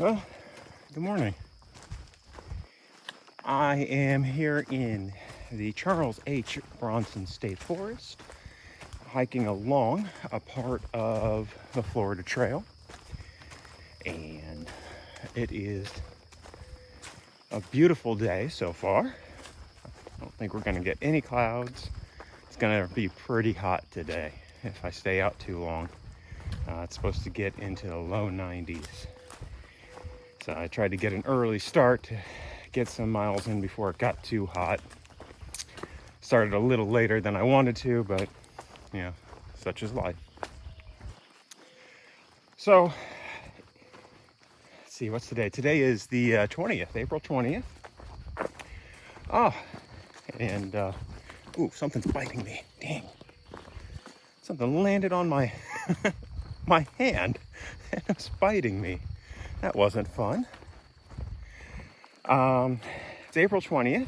Well, good morning. I am here in the Charles H. Bronson State Forest, hiking along a part of the Florida Trail. And it is a beautiful day so far. I don't think we're going to get any clouds. It's going to be pretty hot today if I stay out too long. It's supposed to get into the low 90s. So I tried to get an early start to get some miles in before it got too hot. Started a little later than I wanted to, but such is life. So, let's see, what's today? Today is the 20th, April 20th. And something's biting me. Dang. Something landed on my my hand and it's biting me. That wasn't fun. It's April 20th.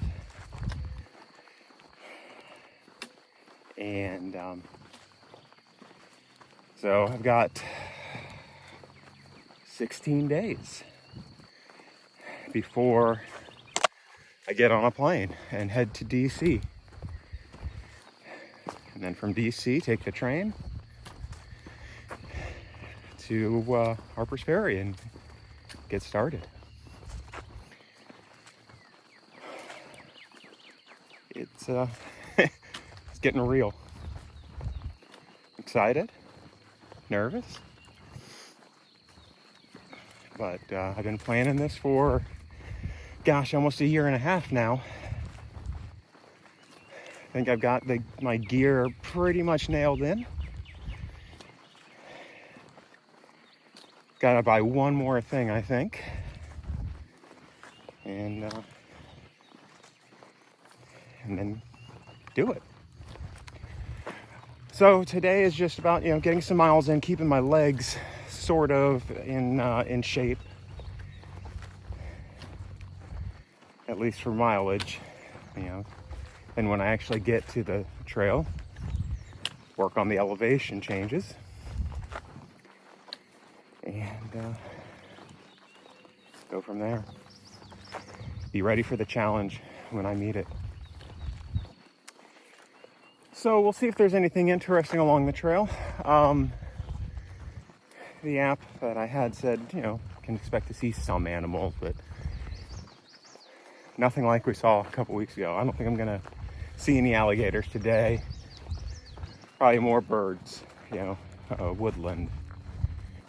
And so I've got 16 days before I get on a plane and head to DC. And then from DC, take the train to Harper's Ferry and get started. It's it's getting real. Excited, nervous, but I've been planning this for, almost a year and a half now. I think I've got my gear pretty much nailed in. Gotta buy one more thing, I think, and then do it. So today is just about getting some miles in, keeping my legs sort of in shape, at least for mileage. And when I actually get to the trail, work on the elevation changes, and go from there. Be ready for the challenge when I meet it. So we'll see if there's anything interesting along the trail. The app that I had said, can expect to see some animals, but nothing like we saw a couple weeks ago. I don't think I'm gonna see any alligators today. Probably more birds, woodland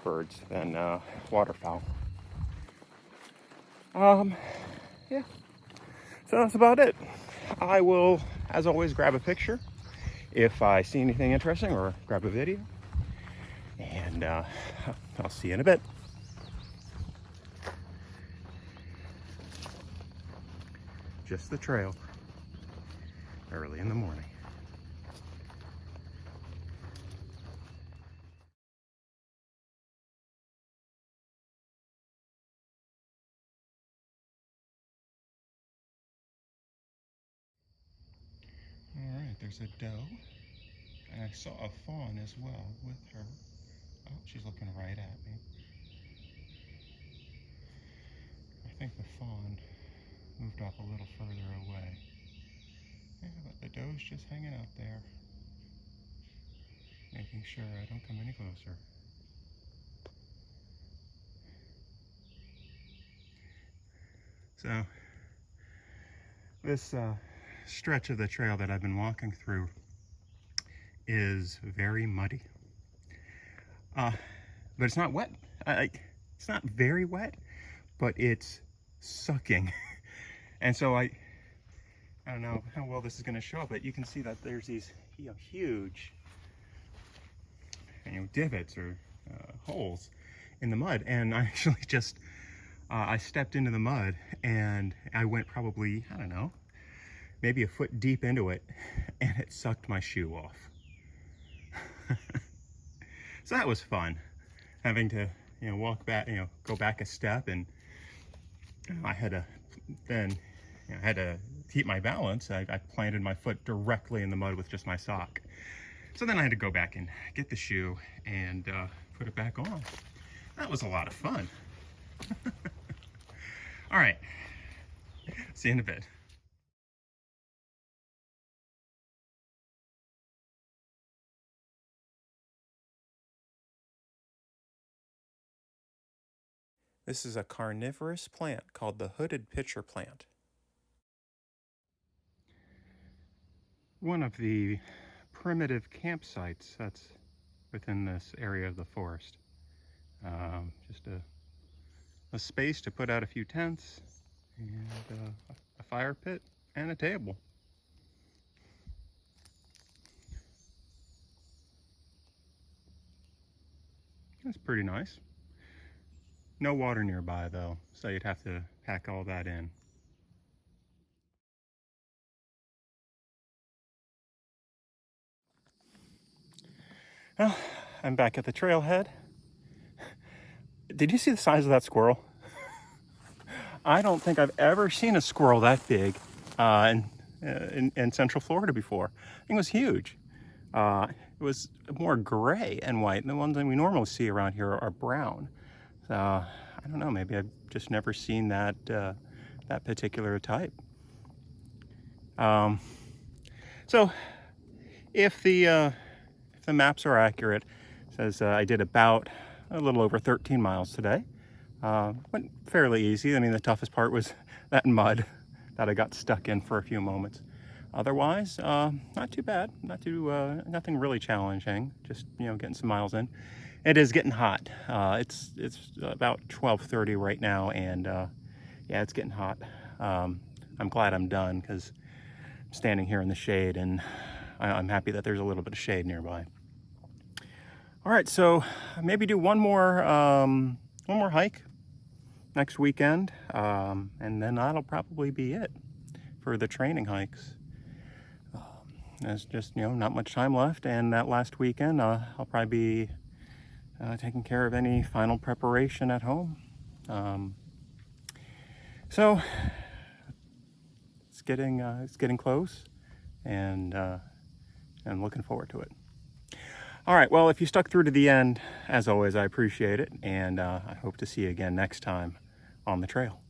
birds than waterfowl. Yeah. So that's about it. I will, as always, grab a picture if I see anything interesting, or grab a video, and I'll see you in a bit. Just the trail, early in the morning. All right, there's a doe, and I saw a fawn as well with her. Oh, she's looking right at me. I think the fawn moved off a little further away. Yeah, but the doe's just hanging out there, making sure I don't come any closer. So, this stretch of the trail that I've been walking through is very muddy. But it's not wet. It's not very wet, but it's sucking. And so I don't know how well this is going to show up, but you can see that there's these huge divots or holes in the mud. And I actually just I stepped into the mud and I went probably, I don't know, maybe a foot deep into it, and it sucked my shoe off. So that was fun, having to walk back, go back a step, and I had to keep my balance. I planted my foot directly in the mud with just my sock. So then I had to go back and get the shoe and put it back on. That was a lot of fun. All right, see you in a bit. This is a carnivorous plant called the hooded pitcher plant. One of the primitive campsites that's within this area of the forest. Just a space to put out a few tents and a fire pit and a table. That's pretty nice. No water nearby though, so you'd have to pack all that in. Well, I'm back at the trailhead. Did you see the size of that squirrel? I don't think I've ever seen a squirrel that big in Central Florida before. I think it was huge. It was more gray and white, and the ones that we normally see around here are brown. So I don't know, maybe I've just never seen that that particular type. So if the maps are accurate, it says I did about a little over 13 miles today. Went fairly easy. I mean, the toughest part was that mud that I got stuck in for a few moments. Otherwise, not too bad. Nothing really challenging. Just, you know, getting some miles in. It is getting hot. It's about 12:30 right now, and yeah, it's getting hot. I'm glad I'm done because I'm standing here in the shade, and I'm happy that there's a little bit of shade nearby. All right, so maybe do one more hike next weekend, and then that'll probably be it for the training hikes. There's just, you know, not much time left, and that last weekend I'll probably be taking care of any final preparation at home. So it's getting close, and I'm looking forward to it. All right, well, if you stuck through to the end, as always, I appreciate it, and I hope to see you again next time on the trail.